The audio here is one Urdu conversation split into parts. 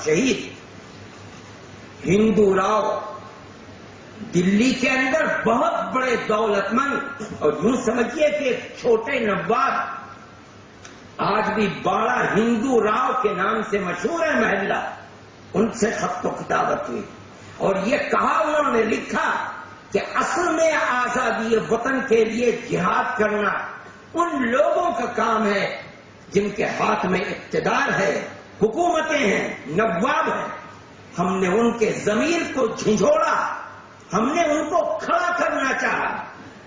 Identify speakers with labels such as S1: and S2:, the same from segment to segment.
S1: شہید ہندو راؤ دلی کے اندر بہت بڑے دولت مند، اور یوں سمجھیے کہ ایک چھوٹے نواب، آج بھی باڑا ہندو راؤ کے نام سے مشہور ہے محلہ، ان سے خط و کتابت ہوئی، اور یہ کہا انہوں نے، لکھا کہ اصل میں آزادی وطن کے لیے جہاد کرنا ان لوگوں کا کام ہے جن کے ہاتھ میں اقتدار ہے، حکومتیں ہیں، نواب ہیں۔ ہم نے ان کے ضمیر کو جھنجھوڑا، ہم نے ان کو کھڑا کرنا چاہا،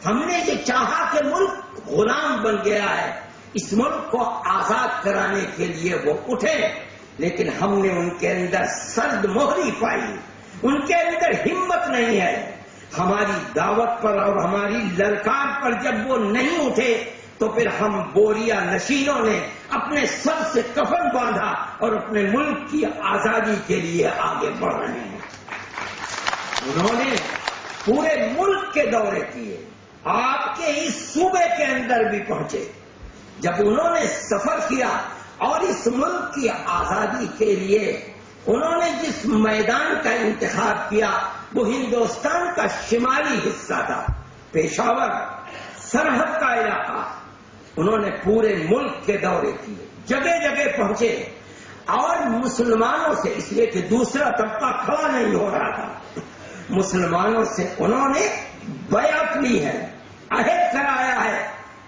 S1: ہم نے یہ چاہا کہ ملک غلام بن گیا ہے، اس ملک کو آزاد کرانے کے لیے وہ اٹھے، لیکن ہم نے ان کے اندر سرد مہری پائی، ان کے اندر ہمت نہیں ہے۔ ہماری دعوت پر اور ہماری للکار پر جب وہ نہیں اٹھے تو پھر ہم بوریا نشینوں نے اپنے سر سے کفن باندھا اور اپنے ملک کی آزادی کے لیے آگے بڑھ رہے ہیں۔ انہوں نے پورے ملک کے دورے کیے، آپ کے اس صوبے کے اندر بھی پہنچے۔ جب انہوں نے سفر کیا اور اس ملک کی آزادی کے لیے انہوں نے جس میدان کا انتخاب کیا وہ ہندوستان کا شمالی حصہ تھا، پشاور سرحد کا علاقہ۔ انہوں نے پورے ملک کے دورے کیے، جگہ جگہ پہنچے، اور مسلمانوں سے، اس لیے کہ دوسرا طبقہ کھڑا نہیں ہو رہا تھا، مسلمانوں سے انہوں نے بیعت لی ہے، عہد کرایا ہے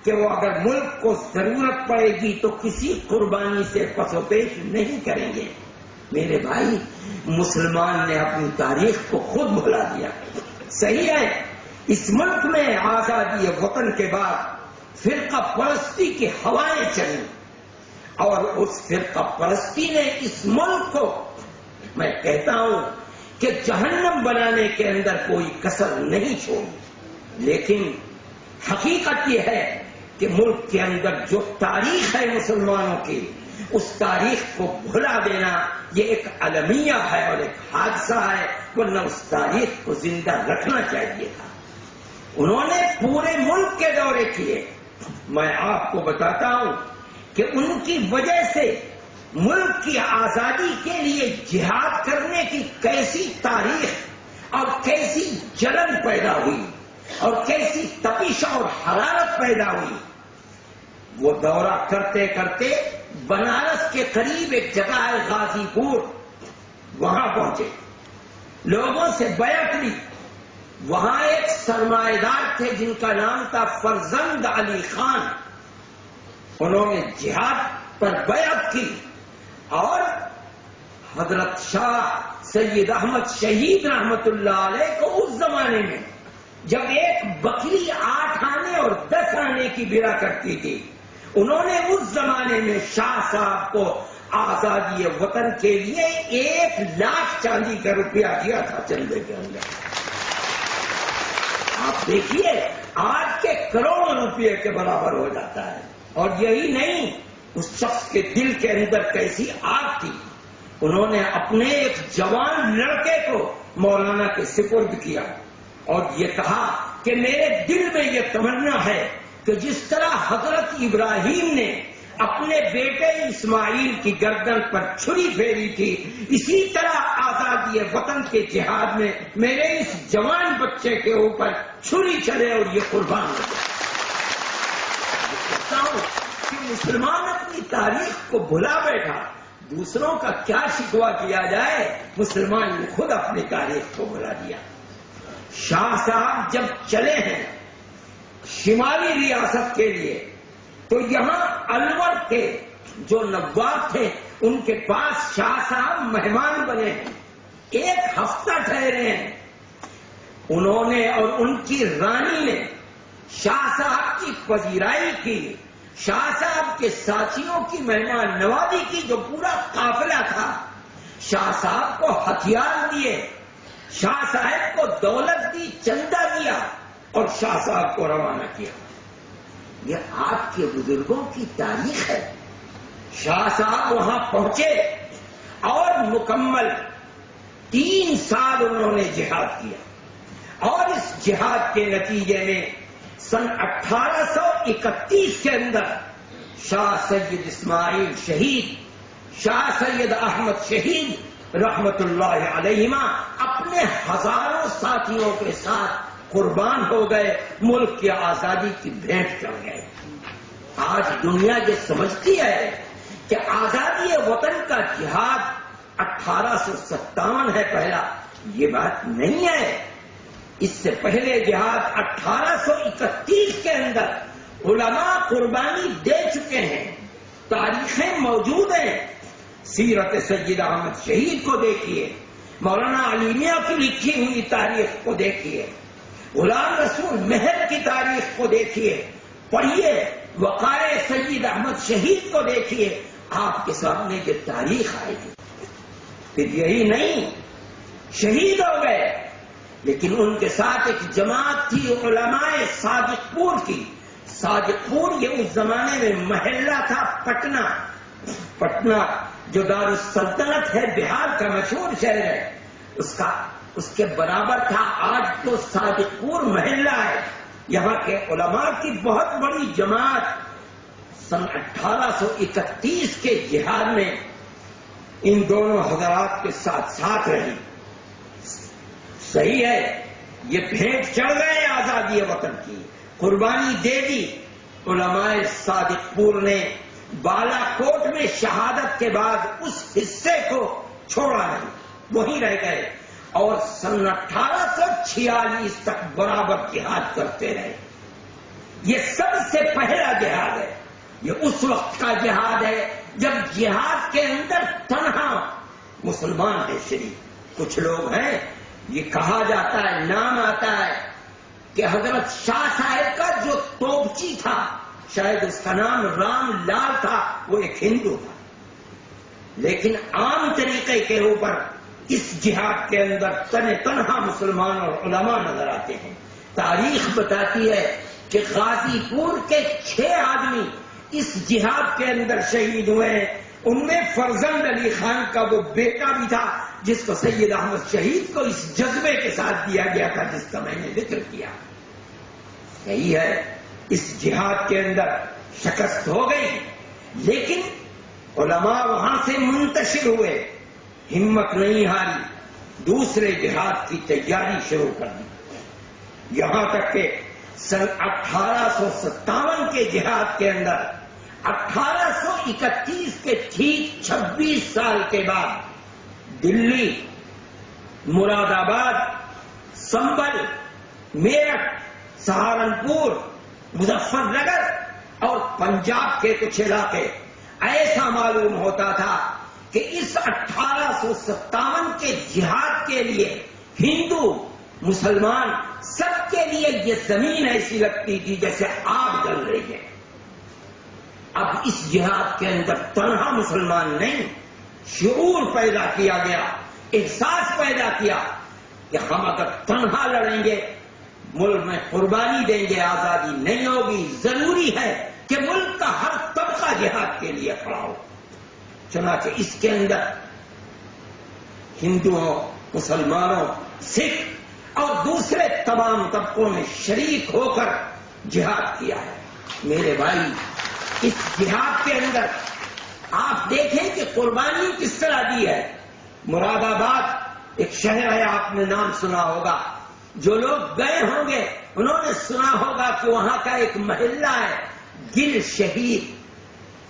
S1: کہ وہ اگر ملک کو ضرورت پڑے گی تو کسی قربانی سے پس و پیش نہیں کریں گے۔ میرے بھائی، مسلمان نے اپنی تاریخ کو خود بھلا دیا۔ صحیح ہے، اس ملک میں آزادی وطن کے بعد فرقہ پرستی کی ہوائیں چلی، اور اس فرقہ پرستی نے اس ملک کو، میں کہتا ہوں کہ جہنم بنانے کے اندر کوئی کسر نہیں چھوڑی۔ لیکن حقیقت یہ ہے کہ ملک کے اندر جو تاریخ ہے مسلمانوں کی، اس تاریخ کو بھلا دینا یہ ایک المیہ ہے اور ایک حادثہ ہے، ورنہ اس تاریخ کو زندہ رکھنا چاہیے تھا۔ انہوں نے پورے ملک کے دورے کیے۔ میں آپ کو بتاتا ہوں کہ ان کی وجہ سے ملک کی آزادی کے لیے جہاد کرنے کی کیسی تاریخ اور کیسی جلن پیدا ہوئی اور کیسی تپش اور حرارت پیدا ہوئی۔ وہ دورہ کرتے کرتے بنارس کے قریب ایک جگہ ہے غازی پور، وہاں پہنچے، لوگوں سے بیعت لی۔ وہاں ایک سرمایہ دار تھے جن کا نام تھا فرزند علی خان، انہوں نے جہاد پر بیعت کی، اور حضرت شاہ سید احمد شہید رحمت اللہ علیہ کو اس زمانے میں جب ایک بکری 8 آنے اور 10 آنے کی بڑا کرتی تھی، انہوں نے اس زمانے میں شاہ صاحب کو آزادی وطن کے لیے 1 لاکھ چاندی کا روپیہ دیا تھا چندے کے اندر۔ آپ دیکھیے آج کے کروڑوں روپے کے برابر ہو جاتا ہے، اور یہی نہیں، اس شخص کے دل کے اندر کیسی آگ تھی۔ انہوں نے اپنے ایک جوان لڑکے کو مولانا کے سپرد کیا اور یہ کہا کہ میرے دل میں یہ تمنا ہے کہ جس طرح حضرت ابراہیم نے اپنے بیٹے اسماعیل کی گردن پر چھری پھیری تھی، اسی طرح آزادی وطن کے جہاد میں میرے اس جوان بچے کے اوپر چھری چلے اور یہ قربان ہو جائے۔ کہتا ہوں کہ مسلمان اپنی تاریخ کو بھلا بیٹھا، دوسروں کا کیا شکوہ کیا جائے، مسلمان نے خود اپنی تاریخ کو بھلا دیا۔ شاہ صاحب جب چلے ہیں شمالی ریاست کے لیے تو یہاں الور کے جو نواب تھے ان کے پاس شاہ صاحب مہمان بنے ہیں، 1 ہفتہ ٹھہرے ہیں۔ انہوں نے اور ان کی رانی نے شاہ صاحب کی پذیرائی کی، شاہ صاحب کے ساتھیوں کی مہمان نوازی کی، جو پورا قافلہ تھا، شاہ صاحب کو ہتھیار دیے، شاہ صاحب کو دولت دی، چندہ دیا اور شاہ صاحب کو روانہ کیا۔ یہ آپ کے بزرگوں کی تاریخ ہے۔ شاہ صاحب وہاں پہنچے اور مکمل 3 سال انہوں نے جہاد کیا، اور اس جہاد کے نتیجے میں سن 1831 کے اندر شاہ سید اسماعیل شہید، شاہ سید احمد شہید رحمت اللہ علیہما اپنے ہزاروں ساتھیوں کے ساتھ قربان ہو گئے، ملک کی آزادی کی بھیٹ چڑھ گئے۔ آج دنیا یہ سمجھتی ہے کہ آزادی وطن کا جہاد 1857 ہے پہلا، یہ بات نہیں ہے۔ اس سے پہلے جہاد 1831 کے اندر علماء قربانی دے چکے ہیں، تاریخیں موجود ہیں۔ سیرت سید احمد شہید کو دیکھیے، مولانا علی میاں کی لکھی ہوئی تاریخ کو دیکھیے، غلام رسول مہر کی تاریخ کو دیکھیے، پڑھیے وقائع سید احمد شہید کو دیکھیے، آپ کے سامنے یہ تاریخ آئے گی۔ پھر یہی نہیں، شہید ہو گئے، لیکن ان کے ساتھ ایک جماعت تھی علماء صادق پور کی۔ صادق پور یہ اس زمانے میں محلہ تھا پٹنہ، پٹنہ جو دارالسلطنت ہے، بہار کا مشہور شہر ہے، اس کے برابر تھا۔ آج تو صادق پور محلہ ہے، یہاں کے علماء کی بہت بڑی جماعت سن 1831 کے جہاد میں ان دونوں حضرات کے ساتھ ساتھ رہی۔ صحیح ہے، یہ بھیٹ چڑھ گئے آزادی وطن کی، قربانی دے دی۔ علماء صادق پور نے بالا کوٹ میں شہادت کے بعد اس حصے کو چھوڑا نہیں، وہیں رہ گئے اور سن 1846 تک برابر جہاد کرتے رہے۔ یہ سب سے پہلا جہاد ہے، یہ اس وقت کا جہاد ہے جب جہاد کے اندر تنہا مسلمان ہے شریف۔ کچھ لوگ ہیں، یہ کہا جاتا ہے، نام آتا ہے کہ حضرت شاہ صاحب کا جو توپچی تھا، شاید اس کا نام رام لال تھا، وہ ایک ہندو تھا، لیکن عام طریقے کے اوپر اس جہاد کے اندر تنہا مسلمان اور علماء نظر آتے ہیں۔ تاریخ بتاتی ہے کہ غازی پور کے 6 آدمی اس جہاد کے اندر شہید ہوئے ہیں، ان میں فرزند علی خان کا وہ بیٹا بھی تھا جس کو سید احمد شہید کو اس جذبے کے ساتھ دیا گیا تھا جس کا میں نے ذکر کیا۔ یہی ہے، اس جہاد کے اندر شکست ہو گئی، لیکن علماء وہاں سے منتشر ہوئے، ہمت نہیں ہاری، دوسرے جہاد کی تیاری شروع کر دی، یہاں تک کہ سن 1857 کے جہاد کے اندر 1831 کے ٹھیک 26 سال کے بعد دلی، مراد آباد، سنبل، میرٹھ، سہارنپور، مظفر نگر اور پنجاب کے کچھ علاقے ایسا معلوم ہوتا تھا کہ اس 1857 کے جہاد کے لیے ہندو مسلمان سب کے لیے یہ زمین ایسی لگتی تھی جیسے آگ جل رہی ہے۔ اب اس جہاد کے اندر تنہا مسلمان نہیں، شعور پیدا کیا گیا، احساس پیدا کیا کہ ہم اگر تنہا لڑیں گے، ملک میں قربانی دیں گے، آزادی نہیں ہوگی، ضروری ہے کہ ملک کا ہر طبقہ جہاد کے لیے کھڑا ہو۔ چنانچہ اس کے اندر ہندوؤں، مسلمانوں، سکھ اور دوسرے تمام طبقوں نے شریک ہو کر جہاد کیا ہے۔ میرے بھائی، اس جہاد کے اندر آپ دیکھیں کہ قربانی کس طرح دی ہے۔ مراد آباد ایک شہر ہے، آپ نے نام سنا ہوگا، جو لوگ گئے ہوں گے انہوں نے سنا ہوگا کہ وہاں کا ایک محلہ ہے گل شہید،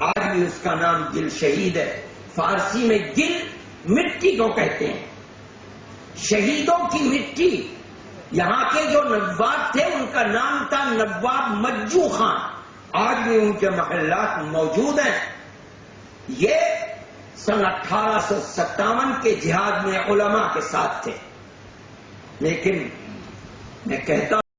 S1: آج بھی اس کا نام گل شہید ہے۔ فارسی میں گل مٹی کو کہتے ہیں، شہیدوں کی مٹی۔ یہاں کے جو نواب تھے ان کا نام تھا نواب مجو خان، آج بھی ان کے محلات موجود ہیں۔ یہ سن 1857 کے جہاد میں علماء کے ساتھ تھے، لیکن میں کہتا